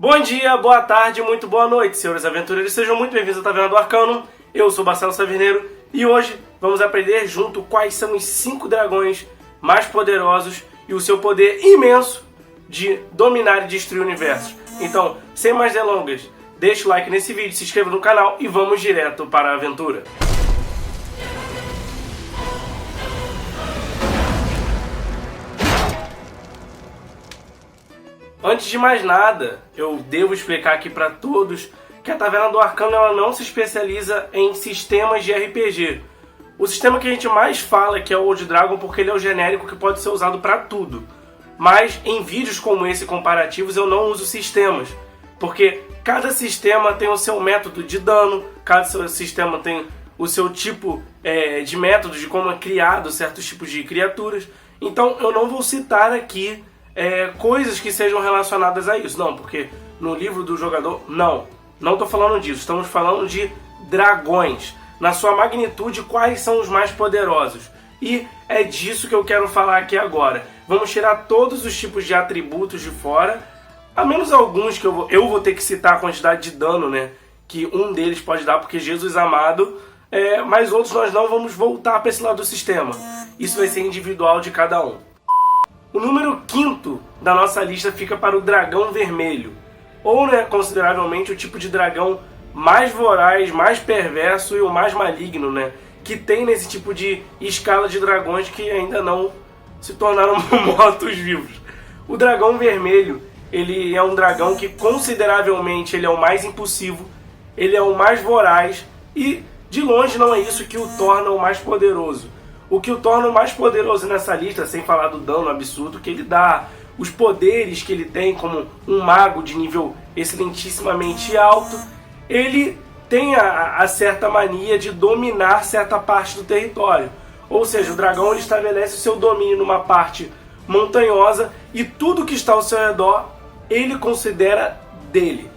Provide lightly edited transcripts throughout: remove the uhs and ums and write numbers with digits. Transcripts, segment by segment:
Bom dia, boa tarde, muito boa noite, senhores aventureiros. Sejam muito bem-vindos à Taverna do Arcano. Eu sou Marcelo Saverneiro e hoje vamos aprender junto quais são os 5 dragões mais poderosos e o seu poder imenso de dominar e destruir universos. Então, sem mais delongas, deixa o like nesse vídeo, se inscreva no canal e vamos direto para a aventura. Antes de mais nada, eu devo explicar aqui para todos que a Taverna do Arcano ela não se especializa em sistemas de RPG. O sistema que a gente mais fala aqui é o Old Dragon porque ele é o genérico que pode ser usado para tudo. Mas em vídeos como esse comparativos eu não uso sistemas, porque cada sistema tem o seu método de dano, cada sistema tem o seu tipo de método de como é criado certos tipos de criaturas. Então eu não vou citar aqui coisas que sejam relacionadas a isso. Não, porque no livro do jogador, não estou falando disso. Estamos falando de dragões. Na sua magnitude, quais são os mais poderosos? E é disso que eu quero falar aqui agora. Vamos tirar todos os tipos de atributos de fora, a menos alguns que eu vou ter que citar a quantidade de dano, né, que um deles pode dar, porque Jesus amado, mas outros nós não vamos voltar para esse lado do sistema. Isso vai ser individual de cada um. O número 5º da nossa lista fica para o dragão vermelho, ou consideravelmente o tipo de dragão mais voraz, mais perverso e o mais maligno, que tem nesse tipo de escala de dragões que ainda não se tornaram mortos-vivos. O dragão vermelho, ele é um dragão que consideravelmente ele é o mais impulsivo, ele é o mais voraz e de longe não é isso que o torna o mais poderoso. O que o torna o mais poderoso nessa lista, sem falar do dano absurdo que ele dá, os poderes que ele tem como um mago de nível excelentissimamente alto, ele tem a certa mania de dominar certa parte do território. Ou seja, o dragão ele estabelece o seu domínio numa parte montanhosa e tudo que está ao seu redor ele considera dele.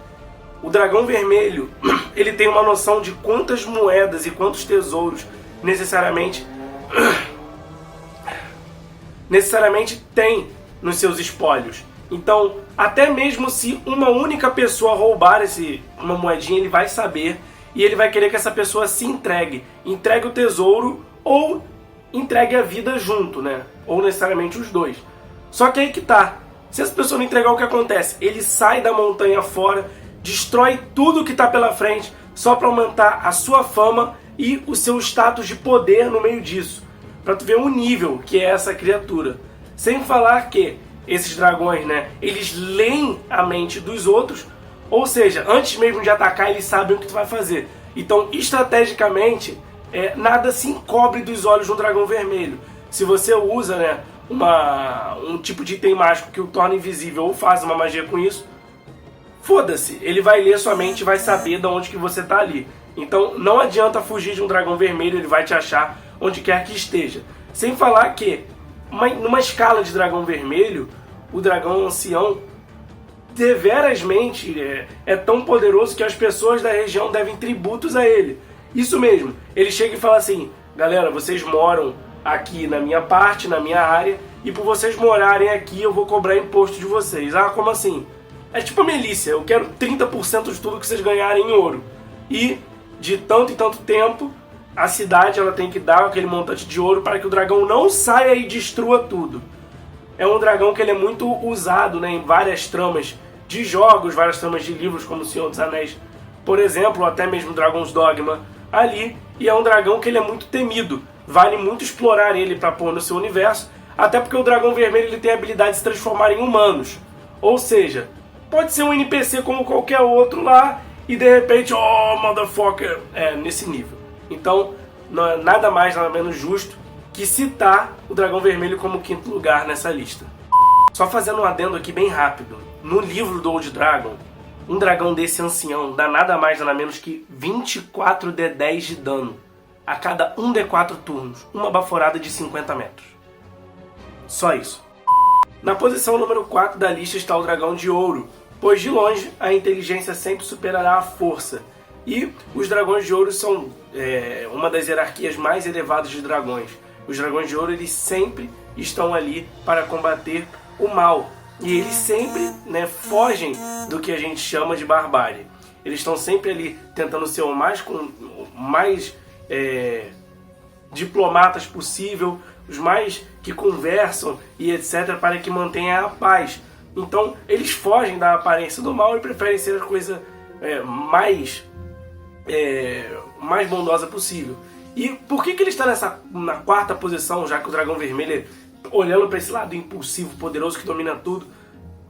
O dragão vermelho ele tem uma noção de quantas moedas e quantos tesouros necessariamente tem nos seus espólios. Então, até mesmo se uma única pessoa roubar uma moedinha, ele vai saber e ele vai querer que essa pessoa se entregue o tesouro ou entregue a vida junto, ou necessariamente os dois. Só que aí que tá, se essa pessoa não entregar, o que acontece? Ele sai da montanha fora, destrói tudo que está pela frente só para aumentar a sua fama e o seu status de poder no meio disso, para tu ver o nível que é essa criatura. Sem falar que esses dragões, eles leem a mente dos outros, ou seja, antes mesmo de atacar eles sabem o que tu vai fazer. Então, estrategicamente, nada se encobre dos olhos de um dragão vermelho. Se você usa um tipo de item mágico que o torna invisível ou faz uma magia com isso, foda-se, ele vai ler sua mente e vai saber de onde que você tá ali. Então não adianta fugir de um dragão vermelho, ele vai te achar onde quer que esteja. Sem falar que, numa escala de dragão vermelho, o dragão ancião deverasmente é tão poderoso que as pessoas da região devem tributos a ele. Isso mesmo, ele chega e fala assim: galera, vocês moram aqui na minha parte, na minha área, e por vocês morarem aqui eu vou cobrar imposto de vocês. Ah, como assim? É tipo a milícia, eu quero 30% de tudo que vocês ganharem em ouro. E de tanto e tanto tempo, a cidade ela tem que dar aquele montante de ouro para que o dragão não saia e destrua tudo. É um dragão que ele é muito usado em várias tramas de jogos, várias tramas de livros como O Senhor dos Anéis, por exemplo, ou até mesmo Dragon's Dogma ali. E é um dragão que ele é muito temido. Vale muito explorar ele para pôr no seu universo, até porque o dragão vermelho ele tem a habilidade de se transformar em humanos. Ou seja, pode ser um NPC como qualquer outro lá, e de repente, oh, motherfucker, nesse nível. Então, nada mais, nada menos justo que citar o dragão vermelho como 5º lugar nessa lista. Só fazendo um adendo aqui bem rápido. No livro do Old Dragon, um dragão desse ancião dá nada mais, nada menos que 24 D10 de dano a cada 1d4 turnos. Uma baforada de 50 metros. Só isso. Na posição número 4 da lista está o dragão de ouro, pois de longe a inteligência sempre superará a força. E os dragões de ouro são uma das hierarquias mais elevadas de dragões. Os dragões de ouro eles sempre estão ali para combater o mal. E eles sempre, né, fogem do que a gente chama de barbárie. Eles estão sempre ali tentando ser o mais diplomatas possível, os mais que conversam e etc, para que mantenha a paz. Então eles fogem da aparência do mal e preferem ser a coisa mais bondosa possível. E por que ele está na quarta posição, já que o dragão vermelho, olhando para esse lado impulsivo, poderoso, que domina tudo,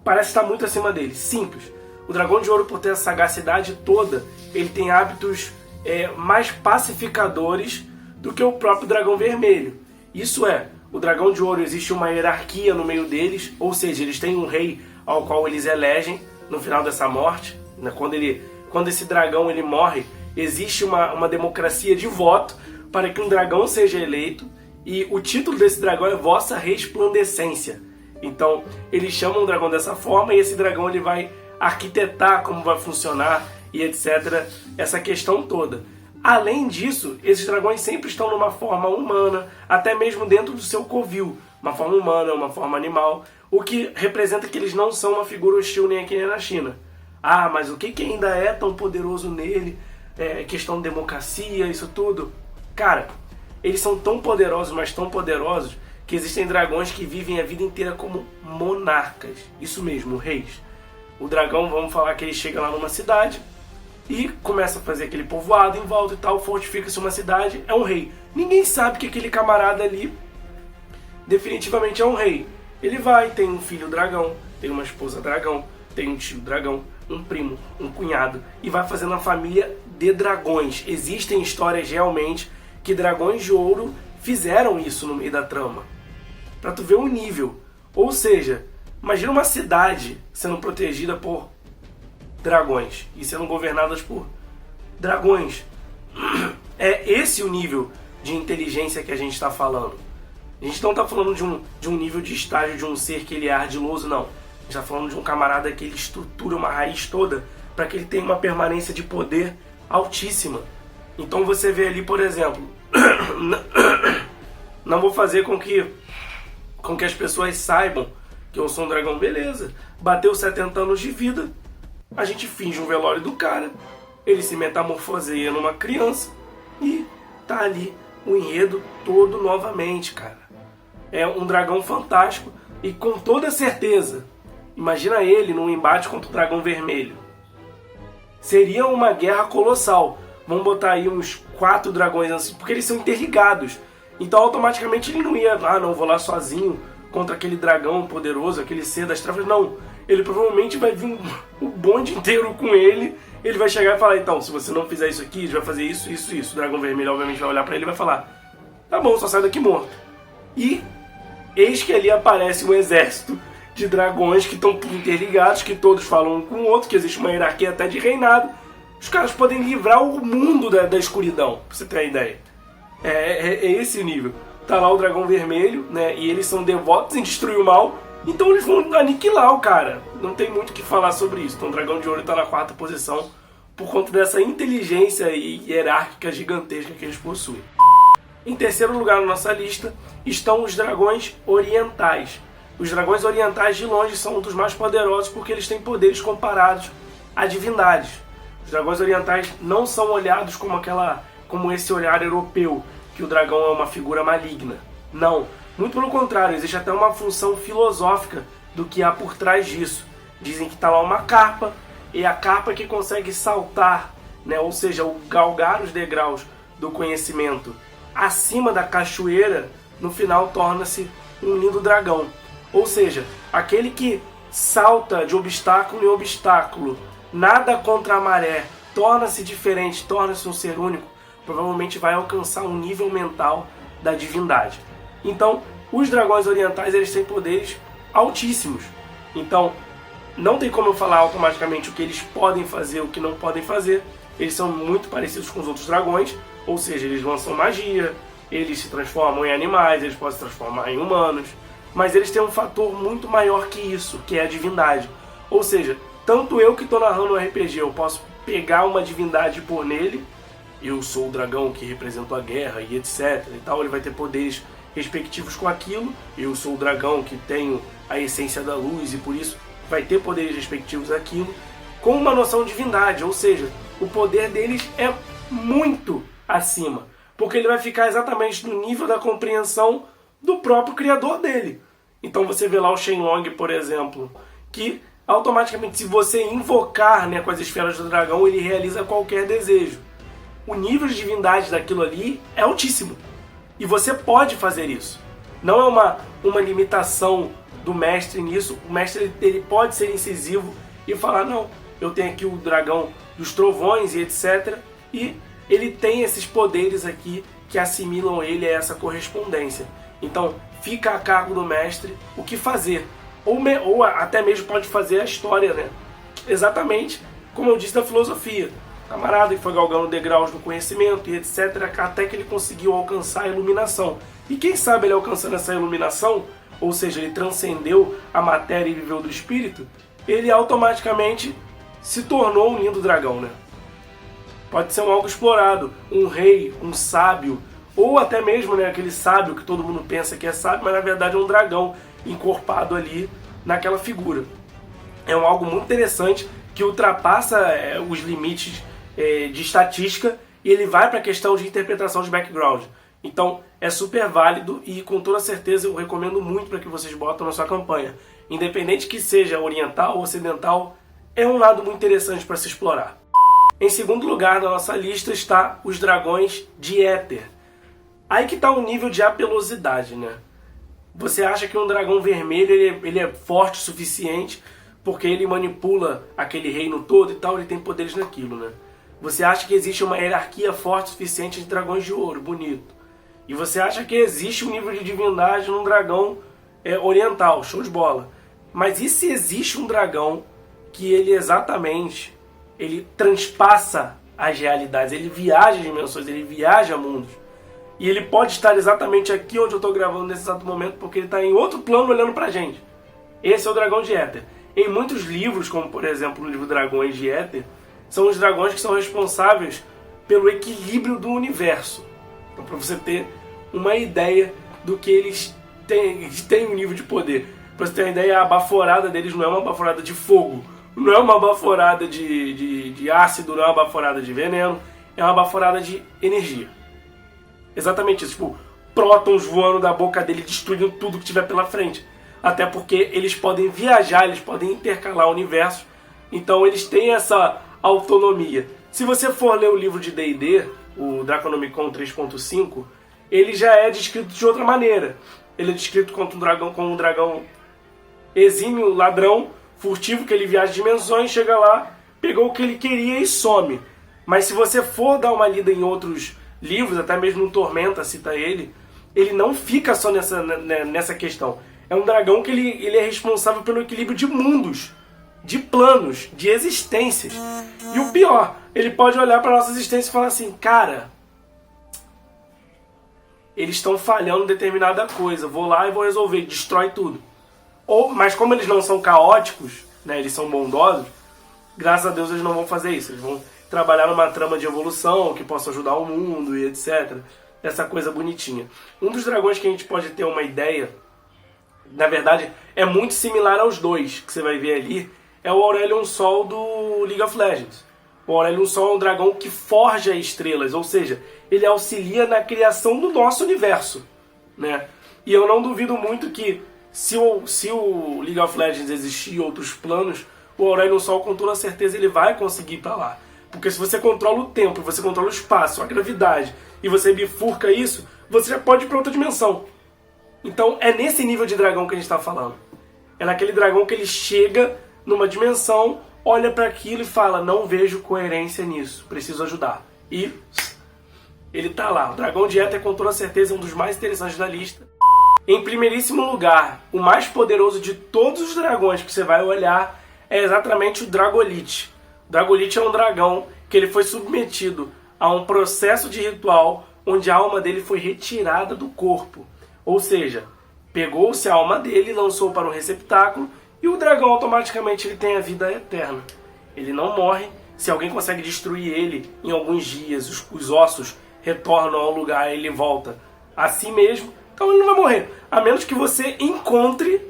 parece estar muito acima dele? Simples. O dragão de ouro, por ter essa sagacidade toda, ele tem hábitos mais pacificadores do que o próprio dragão vermelho. Isso é, o dragão de ouro, existe uma hierarquia no meio deles, ou seja, eles têm um rei ao qual eles elegem no final dessa morte. Né? Quando esse dragão ele morre, existe uma democracia de voto para que um dragão seja eleito, e o título desse dragão é Vossa Resplandecência. Então, eles chamam o dragão dessa forma, e esse dragão ele vai arquitetar como vai funcionar e etc. Essa questão toda. Além disso, esses dragões sempre estão numa forma humana, até mesmo dentro do seu covil. Uma forma humana, uma forma animal, o que representa que eles não são uma figura hostil nem aqui nem na China. Ah, mas o que ainda é tão poderoso nele? Questão de democracia, isso tudo. Cara, eles são tão poderosos, mas tão poderosos, que existem dragões que vivem a vida inteira como monarcas. Isso mesmo, reis. O dragão, vamos falar que ele chega lá numa cidade e começa a fazer aquele povoado em volta e tal, fortifica-se uma cidade, é um rei. Ninguém sabe que aquele camarada ali definitivamente é um rei. Ele vai, tem um filho dragão, tem uma esposa dragão, tem um tio dragão, um primo, um cunhado, e vai fazendo uma família de dragões. Existem histórias realmente que dragões de ouro fizeram isso no meio da trama. Pra tu ver o nível. Ou seja, imagina uma cidade sendo protegida por dragões e sendo governadas por dragões. É esse o nível de inteligência que a gente está falando. A gente não está falando de um nível de estágio de um ser que ele é ardiloso, não. A gente está falando de um camarada que ele estrutura uma raiz toda para que ele tenha uma permanência de poder altíssima. Então você vê ali, por exemplo, não vou fazer com que as pessoas saibam que eu sou um dragão, beleza. Bateu 70 anos de vida, a gente finge um velório do cara, ele se metamorfoseia numa criança e tá ali o enredo todo novamente, cara. É um dragão fantástico e com toda certeza, imagina ele num embate contra o dragão vermelho. Seria uma guerra colossal. Vamos botar aí uns 4 dragões assim, porque eles são interligados. Então automaticamente ele não ia, não, vou lá sozinho contra aquele dragão poderoso, aquele ser das trevas. Não, ele provavelmente vai vir o bonde inteiro com ele. Ele vai chegar e falar, então, se você não fizer isso aqui, a gente vai fazer isso, isso, isso. O dragão vermelho obviamente vai olhar pra ele e vai falar, tá bom, só sai daqui morto. E eis que ali aparece um exército de dragões que estão interligados, que todos falam um com o outro, que existe uma hierarquia até de reinado. Os caras podem livrar o mundo da escuridão, pra você ter a ideia. É esse o nível. Tá lá o dragão vermelho, né? E eles são devotos em destruir o mal, então eles vão aniquilar o cara. Não tem muito o que falar sobre isso. Então o dragão de ouro tá na 4ª posição por conta dessa inteligência hierárquica gigantesca que eles possuem. Em terceiro lugar na nossa lista estão os dragões orientais. Os dragões orientais de longe são um dos mais poderosos porque eles têm poderes comparados a divindades. Os dragões orientais não são olhados como esse olhar europeu, que o dragão é uma figura maligna. Não, muito pelo contrário, existe até uma função filosófica do que há por trás disso. Dizem que está lá uma carpa, e a carpa que consegue saltar, né, ou seja, galgar os degraus do conhecimento acima da cachoeira, no final torna-se um lindo dragão. Ou seja, aquele que salta de obstáculo em obstáculo, nada contra a maré, torna-se diferente, torna-se um ser único, provavelmente vai alcançar um nível mental da divindade. Então, os dragões orientais eles têm poderes altíssimos. Então, não tem como eu falar automaticamente o que eles podem fazer, o que não podem fazer. Eles são muito parecidos com os outros dragões, ou seja, eles lançam magia, eles se transformam em animais, eles podem se transformar em humanos, mas eles têm um fator muito maior que isso, que é a divindade. Ou seja, tanto eu que estou narrando o RPG, eu posso pegar uma divindade e pôr nele, eu sou o dragão que representa a guerra e etc e tal, ele vai ter poderes respectivos com aquilo. Eu sou o dragão que tenho a essência da luz e por isso vai ter poderes respectivos àquilo, com uma noção de divindade, ou seja, o poder deles é muito acima, porque ele vai ficar exatamente no nível da compreensão do próprio criador dele. Então você vê lá o Shenlong, por exemplo, que automaticamente, se você invocar, né, com as esferas do dragão, ele realiza qualquer desejo. O nível de divindade daquilo ali é altíssimo. E você pode fazer isso. Não é uma limitação do mestre nisso. O mestre ele pode ser incisivo e falar, não, eu tenho aqui o dragão dos trovões e etc. E ele tem esses poderes aqui que assimilam ele a essa correspondência. Então, fica a cargo do mestre o que fazer. Ou até mesmo pode fazer a história, né? Exatamente como eu disse da filosofia. Camarada que foi galgando degraus do conhecimento e etc. Até que ele conseguiu alcançar a iluminação. E quem sabe ele alcançando essa iluminação, ou seja, ele transcendeu a matéria e viveu do espírito, ele automaticamente se tornou um lindo dragão, né? Pode ser um algo explorado, um rei, um sábio, ou até mesmo, né, aquele sábio que todo mundo pensa que é sábio, mas na verdade é um dragão encorpado ali naquela figura. É algo muito interessante que ultrapassa os limites de estatística e ele vai para a questão de interpretação de background. Então é super válido e com toda certeza eu recomendo muito para que vocês botem na sua campanha. Independente que seja oriental ou ocidental, é um lado muito interessante para se explorar. Em segundo lugar na nossa lista está os dragões de éter. Aí que está o nível de apelosidade, né? Você acha que um dragão vermelho ele é forte o suficiente porque ele manipula aquele reino todo e tal, ele tem poderes naquilo, né? Você acha que existe uma hierarquia forte o suficiente de dragões de ouro, bonito. E você acha que existe um nível de divindade num dragão oriental, show de bola. Mas e se existe um dragão que ele exatamente, ele transpassa as realidades, ele viaja dimensões, ele viaja mundos. E ele pode estar exatamente aqui onde eu estou gravando nesse exato momento, porque ele está em outro plano olhando pra gente. Esse é o dragão de éter. Em muitos livros, como por exemplo o livro Dragões de Éter, são os dragões que são responsáveis pelo equilíbrio do universo. Então, para você ter uma ideia do que eles têm um nível de poder. Para você ter uma ideia, a baforada deles não é uma baforada de fogo, não é uma baforada de ácido, não é uma baforada de veneno, é uma baforada de energia. Exatamente isso, tipo, prótons voando da boca dele, destruindo tudo que tiver pela frente. Até porque eles podem viajar, eles podem intercalar universos, então eles têm essa autonomia. Se você for ler o livro de D&D, o Draconomicon 3.5, ele já é descrito de outra maneira. Ele é descrito como um dragão exímio, ladrão, furtivo, que ele viaja de dimensões, chega lá, pegou o que ele queria e some. Mas se você for dar uma lida em outros livros, até mesmo no Tormenta cita ele não fica só nessa questão. É um dragão que ele é responsável pelo equilíbrio de mundos, de planos, de existências. E o pior, ele pode olhar para a nossa existência e falar assim, cara, eles estão falhando em determinada coisa, vou lá e vou resolver, destrói tudo. Mas como eles não são caóticos, né, eles são bondosos, graças a Deus eles não vão fazer isso, eles vão trabalhar numa trama de evolução que possa ajudar o mundo e etc. Essa coisa bonitinha. Um dos dragões que a gente pode ter uma ideia, na verdade, é muito similar aos dois que você vai ver ali, é o Aurelion Sol do League of Legends. O Aurelion Sol é um dragão que forja estrelas, ou seja, ele auxilia na criação do nosso universo, né? E eu não duvido muito que se o League of Legends existir em outros planos, o Aurelion Sol com toda certeza ele vai conseguir ir pra lá. Porque se você controla o tempo, você controla o espaço, a gravidade, e você bifurca isso, você já pode ir para outra dimensão. Então é nesse nível de dragão que a gente está falando. É naquele dragão que ele chega numa dimensão, olha para aquilo e fala, não vejo coerência nisso, preciso ajudar. E ele tá lá. O dragão de éter com toda certeza é um dos mais interessantes da lista. Em primeiríssimo lugar, o mais poderoso de todos os dragões que você vai olhar é exatamente o Dragolith. O Dragolith é um dragão que ele foi submetido a um processo de ritual onde a alma dele foi retirada do corpo. Ou seja, pegou-se a alma dele, lançou para um receptáculo e o dragão automaticamente ele tem a vida eterna. Ele não morre. Se alguém consegue destruir ele em alguns dias, os ossos retornam ao lugar e ele volta a si mesmo, então ele não vai morrer. A menos que você encontre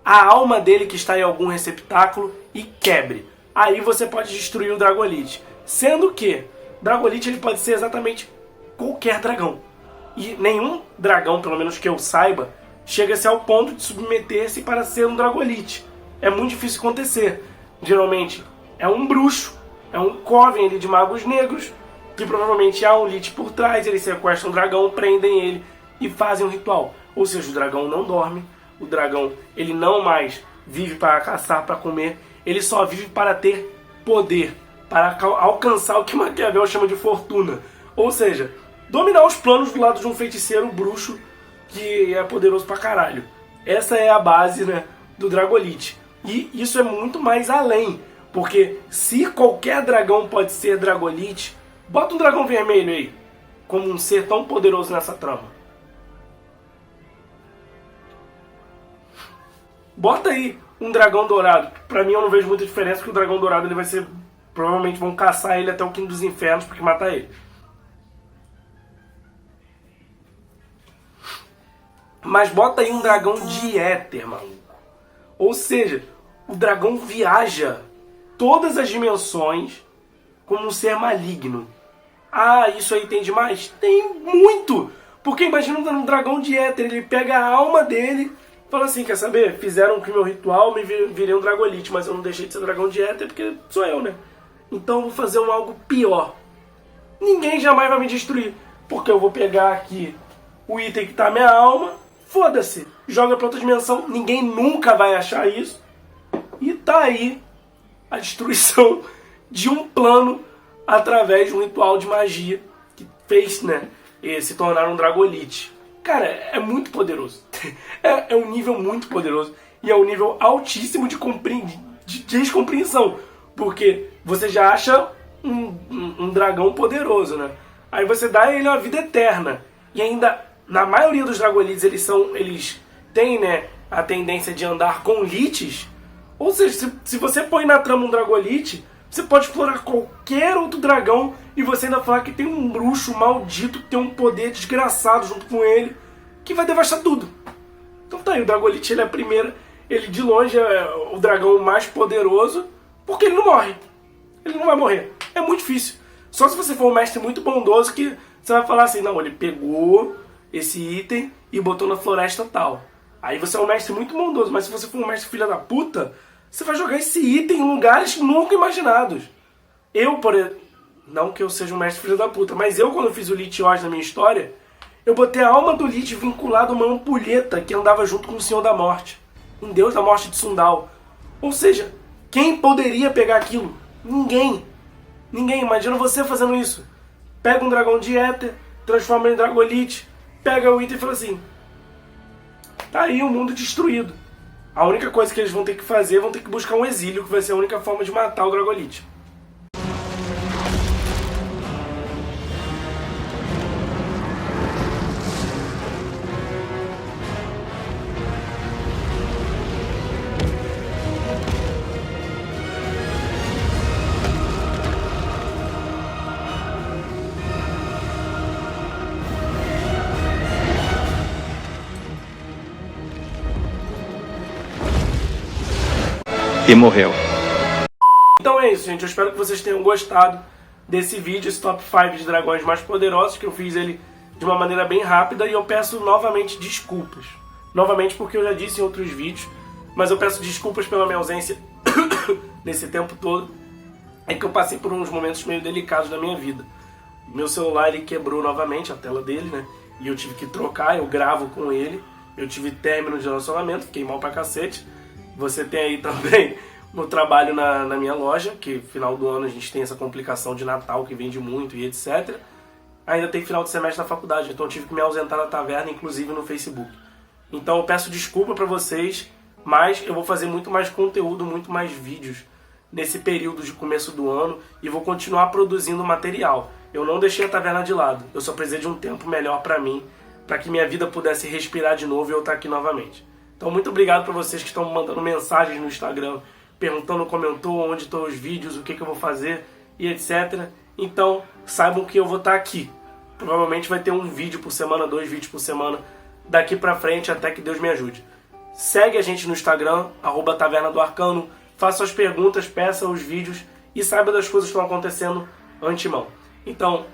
a alma dele que está em algum receptáculo e quebre. Aí você pode destruir o Dragolite. Sendo que Dragolite ele pode ser exatamente qualquer dragão. E nenhum dragão, pelo menos que eu saiba, chega-se ao ponto de submeter-se para ser um Dragolite. É muito difícil acontecer. Geralmente é um bruxo, é um coven ali de magos negros, que provavelmente há um lich por trás, eles sequestram o dragão, prendem ele e fazem um ritual. Ou seja, o dragão não dorme, o dragão ele não mais vive para caçar, para comer, ele só vive para ter poder, para alcançar o que Maquiavel chama de fortuna. Ou seja, dominar os planos do lado de um feiticeiro bruxo que é poderoso pra caralho. Essa é a base, né, do Dragolite. E isso é muito mais além, porque se qualquer dragão pode ser Dragolite, bota um dragão vermelho aí, como um ser tão poderoso nessa trama. Bota aí um dragão dourado. Pra mim eu não vejo muita diferença, porque o dragão dourado ele vai ser... Provavelmente vão caçar ele até o quinto dos infernos pra matar ele. Mas bota aí um dragão de éter, maluco. Ou seja, o dragão viaja todas as dimensões como um ser maligno. Ah, isso aí tem demais? Tem muito! Porque imagina um dragão de éter, ele pega a alma dele e fala assim, quer saber? Fizeram que o meu ritual, me virei um Dragolite, mas eu não deixei de ser dragão de éter porque sou eu, né? Então eu vou fazer algo pior. Ninguém jamais vai me destruir, porque eu vou pegar aqui o item que tá minha alma, foda-se, joga pra outra dimensão, ninguém nunca vai achar isso. E tá aí a destruição de um plano através de um ritual de magia que fez, né, se tornar um Dragolite. Cara, é muito poderoso. É um nível muito poderoso e é um nível altíssimo de descompreensão, porque você já acha um dragão poderoso, né? Aí você dá a ele uma vida eterna. E ainda, na maioria dos Dragolites, eles têm, né, a tendência de andar com liches. Ou seja, se você põe na trama um Dragolite, você pode explorar qualquer outro dragão e você ainda falar que tem um bruxo maldito que tem um poder desgraçado junto com ele, que vai devastar tudo. Então tá aí, o Dragolite ele é a primeira, ele de longe é o dragão mais poderoso, porque ele não morre. Ele não vai morrer. É muito difícil. Só se você for um mestre muito bondoso que você vai falar assim, não, ele pegou esse item e botou na floresta tal. Aí você é um mestre muito bondoso, mas se você for um mestre filha da puta, você vai jogar esse item em lugares nunca imaginados. Eu, por exemplo, não que eu seja um mestre filha da puta, mas eu quando fiz o Lich Oz na minha história, eu botei a alma do Lich vinculada a uma ampulheta que andava junto com o Senhor da Morte, um deus da morte de Sundal. Ou seja, quem poderia pegar aquilo? Ninguém. Ninguém. Imagina você fazendo isso. Pega um dragão de éter, transforma ele em Dragolite, pega o item e fala assim, tá aí o mundo destruído. A única coisa que eles vão ter que fazer, vão ter que buscar um exílio, que vai ser a única forma de matar o Dragolite. E morreu. Então é isso, gente. Eu espero que vocês tenham gostado desse vídeo, esse top 5 de dragões mais poderosos, que eu fiz ele de uma maneira bem rápida e eu peço novamente desculpas. Novamente porque eu já disse em outros vídeos, mas eu peço desculpas pela minha ausência nesse tempo todo. É que eu passei por uns momentos meio delicados da minha vida. Meu celular ele quebrou novamente, a tela dele, né? E eu tive que trocar, eu gravo com ele. Eu tive término de relacionamento, fiquei mal pra cacete. Você tem aí também no trabalho na minha loja, que final do ano a gente tem essa complicação de Natal que vende muito e etc. Ainda tem final de semestre da faculdade, então eu tive que me ausentar da taverna, inclusive no Facebook. Então eu peço desculpa pra vocês, mas eu vou fazer muito mais conteúdo, muito mais vídeos nesse período de começo do ano e vou continuar produzindo material. Eu não deixei a taverna de lado, eu só precisei de um tempo melhor pra mim, pra que minha vida pudesse respirar de novo e eu estar aqui novamente. Então muito obrigado para vocês que estão me mandando mensagens no Instagram, perguntando, comentou onde estão os vídeos, o que eu vou fazer e etc. Então saibam que eu vou estar aqui. Provavelmente vai ter um vídeo por semana, 2 vídeos por semana, daqui pra frente até que Deus me ajude. segue a gente no Instagram, @Taverna do Arcano, faça suas perguntas, peça os vídeos e saiba das coisas que estão acontecendo antemão. Então,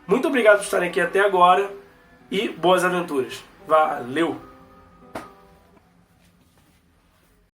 muito obrigado por estarem aqui até agora e boas aventuras. Valeu!